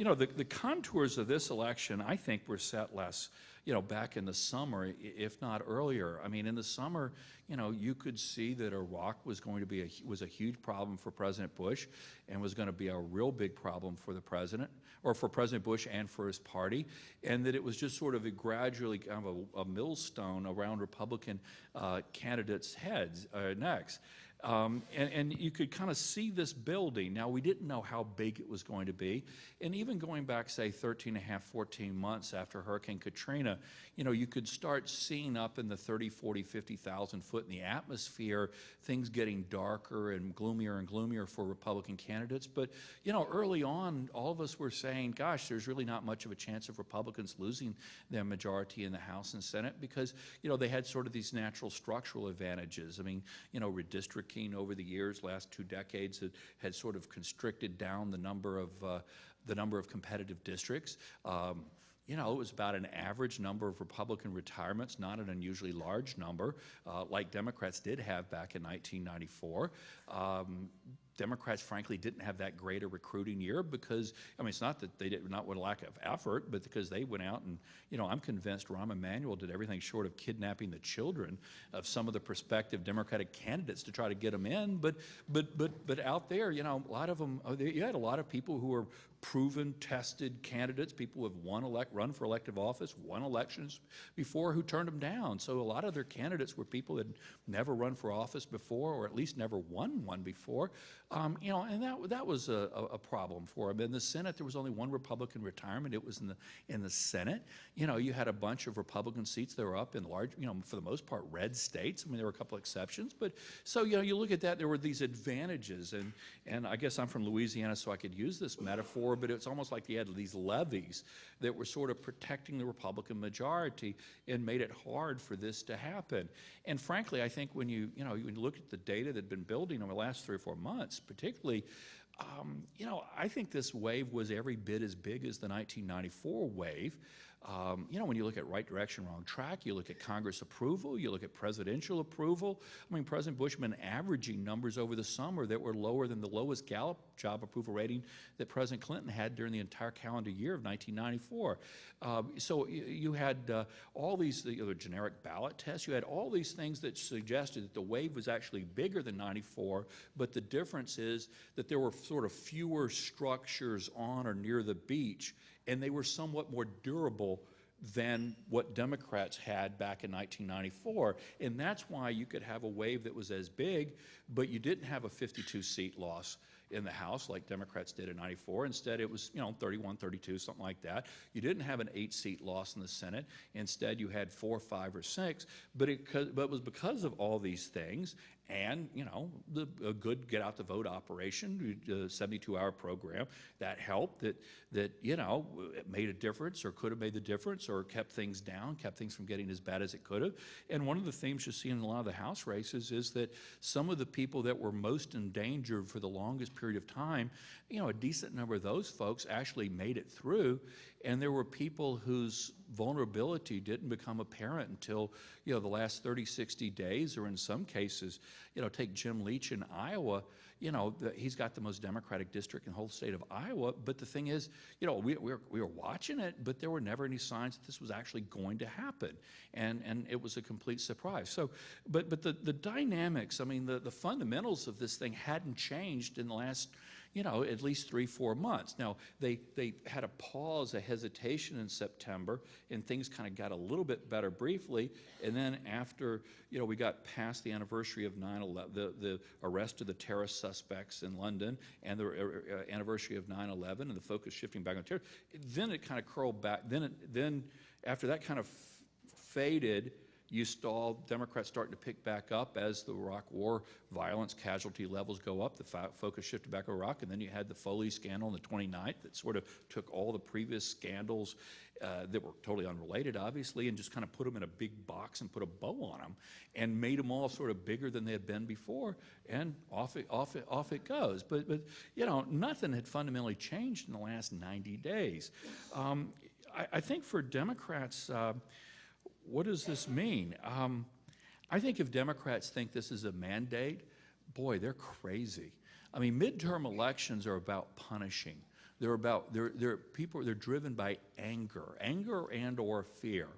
the contours of this election, I think, were set back in the summer, if not earlier. I mean, in the summer, you could see that Iraq was going to be was a huge problem for President Bush and was going to be a real big problem for the president, or for President Bush and for his party, and that it was just sort of gradually kind of a millstone around Republican candidates' necks. And you could kind of see this building. Now, we didn't know how big it was going to be. And even going back, say, 13 and a half, 14 months after Hurricane Katrina, you could start seeing up in the 30, 40, 50,000 foot in the atmosphere, things getting darker and gloomier for Republican candidates. But, early on, all of us were saying, gosh, there's really not much of a chance of Republicans losing their majority in the House and Senate because, they had sort of these natural structural advantages. I mean, redistricting over the years, last 2 decades, had sort of constricted down the number of competitive districts. It was about an average number of Republican retirements, not an unusually large number, like Democrats did have back in 1994. Democrats, frankly, didn't have that great a recruiting year because, it's not that they did not with a lack of effort, but because they went out and, I'm convinced Rahm Emanuel did everything short of kidnapping the children of some of the prospective Democratic candidates to try to get them in. But out there, a lot of them, you had a lot of people who were proven, tested candidates, people who have run for elective office, won elections before, who turned them down. So a lot of their candidates were people that had never run for office before, or at least never won one before. And that was a problem for them. In the Senate, there was only one Republican retirement. It was in the Senate. You had a bunch of Republican seats that were up in large, for the most part, red states. There were a couple exceptions, but so you look at that. There were these advantages, and I guess I'm from Louisiana, so I could use this metaphor. But it's almost like they had these levees that were sort of protecting the Republican majority and made it hard for this to happen. And frankly, I think when you look at the data that had been building over the last 3 or 4 months, particularly, I think this wave was every bit as big as the 1994 wave. When you look at right direction, wrong track, you look at Congress approval, you look at presidential approval. President Bush had been averaging numbers over the summer that were lower than the lowest Gallup job approval rating that President Clinton had during the entire calendar year of 1994. So you had all these generic ballot tests. You had all these things that suggested that the wave was actually bigger than 94, but the difference is that there were sort of fewer structures on or near the beach, and they were somewhat more durable than what Democrats had back in 1994. And that's why you could have a wave that was as big, but you didn't have a 52-seat loss in the House like Democrats did in 94. Instead, it was 31, 32, something like that. You didn't have an 8-seat loss in the Senate. Instead, you had 4, 5, or 6. But it was because of all these things and, a good get-out-the-vote operation, the 72-hour program, that helped, that it made a difference or could have made the difference or kept things down, kept things from getting as bad as it could have. And one of the themes you see in a lot of the House races is that some of the people that were most endangered for the longest period of time, a decent number of those folks actually made it through, and there were people whose vulnerability didn't become apparent until, the last 30, 60 days, or in some cases, take Jim Leach in Iowa. He's got the most Democratic district in the whole state of Iowa, but the thing is, we were watching it, but there were never any signs that this was actually going to happen, and it was a complete surprise. So, but the dynamics, the fundamentals of this thing hadn't changed in the last, at least 3, 4 months. Now, they had a pause, a hesitation in September, and things kind of got a little bit better briefly, and then after, we got past the anniversary of 9/11, the arrest of the terrorist suspects in London, and the anniversary of 9/11, and the focus shifting back on terror, then it kind of curled back. Then after that kind of faded, you saw Democrats starting to pick back up as the Iraq War violence casualty levels go up. The focus shifted back to Iraq, and then you had the Foley scandal on the 29th that sort of took all the previous scandals that were totally unrelated, obviously, and just kind of put them in a big box and put a bow on them and made them all sort of bigger than they had been before, and off it goes. But nothing had fundamentally changed in the last 90 days. I think for Democrats, what does this mean? I think if Democrats think this is a mandate, boy, they're crazy. Midterm elections are about punishing They're driven by anger and or fear.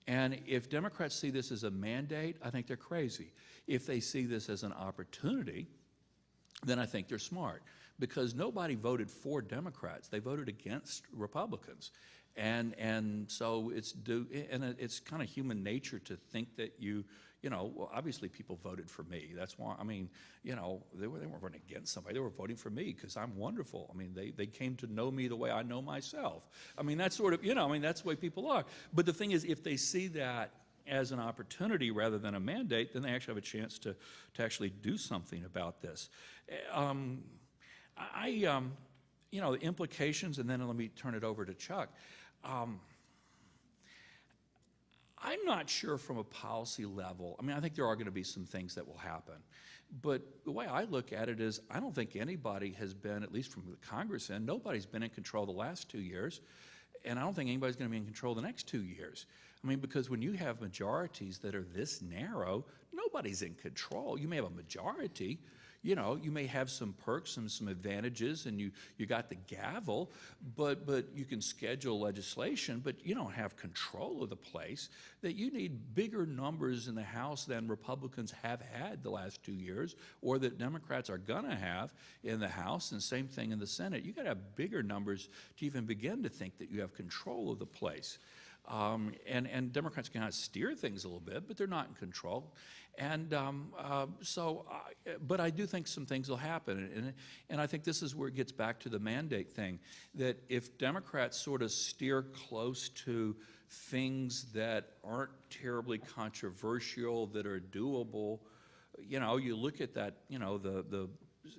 And if Democrats see this as a mandate, I think they're crazy. If they see this as an opportunity, then I think they're smart, because nobody voted for Democrats. They voted against Republicans. And so it's kind of human nature to think that well, obviously people voted for me. That's why, I mean, they weren't voting against somebody. They were voting for me because I'm wonderful. I mean, they came to know me the way I know myself. I mean, that's sort of, that's the way people are. But the thing is, if they see that as an opportunity rather than a mandate, then they actually have a chance to actually do something about this. The implications, and then let me turn it over to Chuck. I'm not sure from a policy level. I mean, I think there are going to be some things that will happen. But the way I look at it is, I don't think anybody has been, at least from the Congress end, nobody's been in control the last 2 years. And I don't think anybody's going to be in control the next 2 years. I mean, because when you have majorities that are this narrow, nobody's in control. You may have a majority. You may have some perks and some advantages, and you got the gavel, but you can schedule legislation, but you don't have control of the place. That you need bigger numbers in the House than Republicans have had the last 2 years, or that Democrats are gonna have in the House, and same thing in the Senate. You gotta have bigger numbers to even begin to think that you have control of the place. And Democrats can kind of steer things a little bit, but they're not in control. And but I do think some things will happen. And I think this is where it gets back to the mandate thing, that if Democrats sort of steer close to things that aren't terribly controversial, that are doable, you look at that, the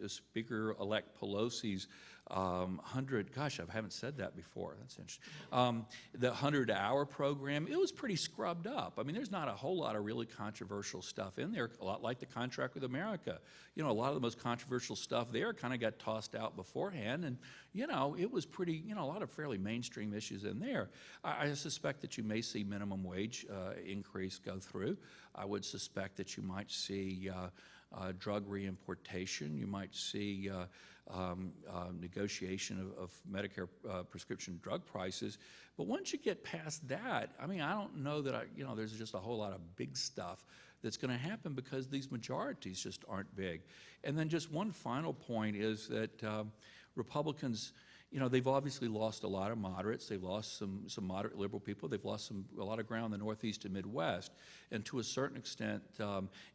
Speaker-elect Pelosi's 100, gosh, I haven't said that before, that's interesting. The 100-hour program, it was pretty scrubbed up. I mean, there's not a whole lot of really controversial stuff in there, a lot like the contract with America. A lot of the most controversial stuff there kind of got tossed out beforehand, and, it was pretty, a lot of fairly mainstream issues in there. I suspect that you may see minimum wage increase go through. I would suspect that you might see drug reimportation. You might see negotiation of Medicare prescription drug prices. But once you get past that, I mean, I don't know that there's just a whole lot of big stuff that's going to happen, because these majorities just aren't big. And then just one final point is that Republicans, they've obviously lost a lot of moderates. They've lost some moderate liberal people. They've lost a lot of ground in the Northeast and Midwest. And to a certain extent,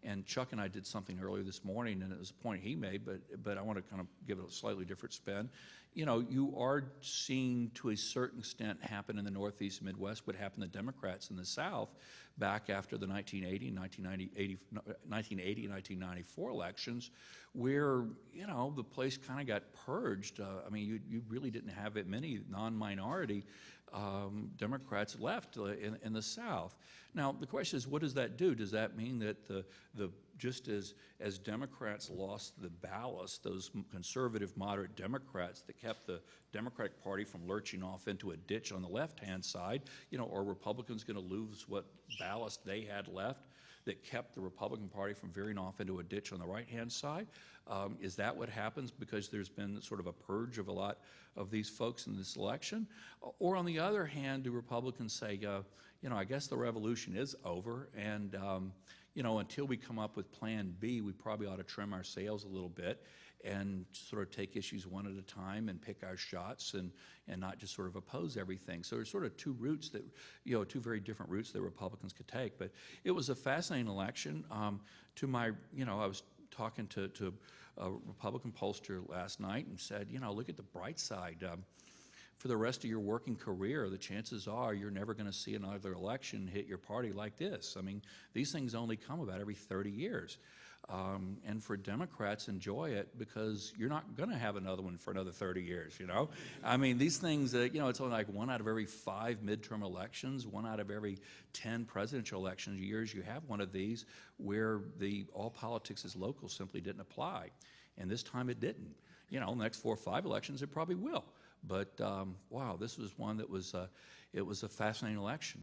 and Chuck and I did something earlier this morning, and it was a point he made, but I want to kind of give it a slightly different spin. You are seeing to a certain extent happen in the Northeast and Midwest what happened to Democrats in the South back after the 1980 and 1994 elections, where, the place kind of got purged. I mean, you really didn't have many non-minority Democrats left in the South. Now, the question is, what does that do? Does that mean that just as Democrats lost the ballast, those conservative, moderate Democrats that kept the Democratic Party from lurching off into a ditch on the left-hand side, are Republicans going to lose what ballast they had left that kept the Republican Party from veering off into a ditch on the right-hand side? Is that what happens because there's been sort of a purge of a lot of these folks in this election? Or on the other hand, do Republicans say, I guess the revolution is over, and until we come up with Plan B, we probably ought to trim our sails a little bit and sort of take issues one at a time and pick our shots and not just sort of oppose everything. So there's sort of two routes that, two very different routes that Republicans could take. But it was a fascinating election. I was talking to a Republican pollster last night and said, look at the bright side. For the rest of your working career, the chances are you're never going to see another election hit your party like this. I mean, these things only come about every 30 years. And for Democrats, enjoy it, because you're not going to have another one for another 30 years, I mean, these things, it's only like 1 out of every 5 midterm elections, 1 out of every 10 presidential elections years, you have one of these where all politics is local simply didn't apply. And this time it didn't. The next 4 or 5 elections, it probably will. But wow, this was one that was, it was a fascinating election.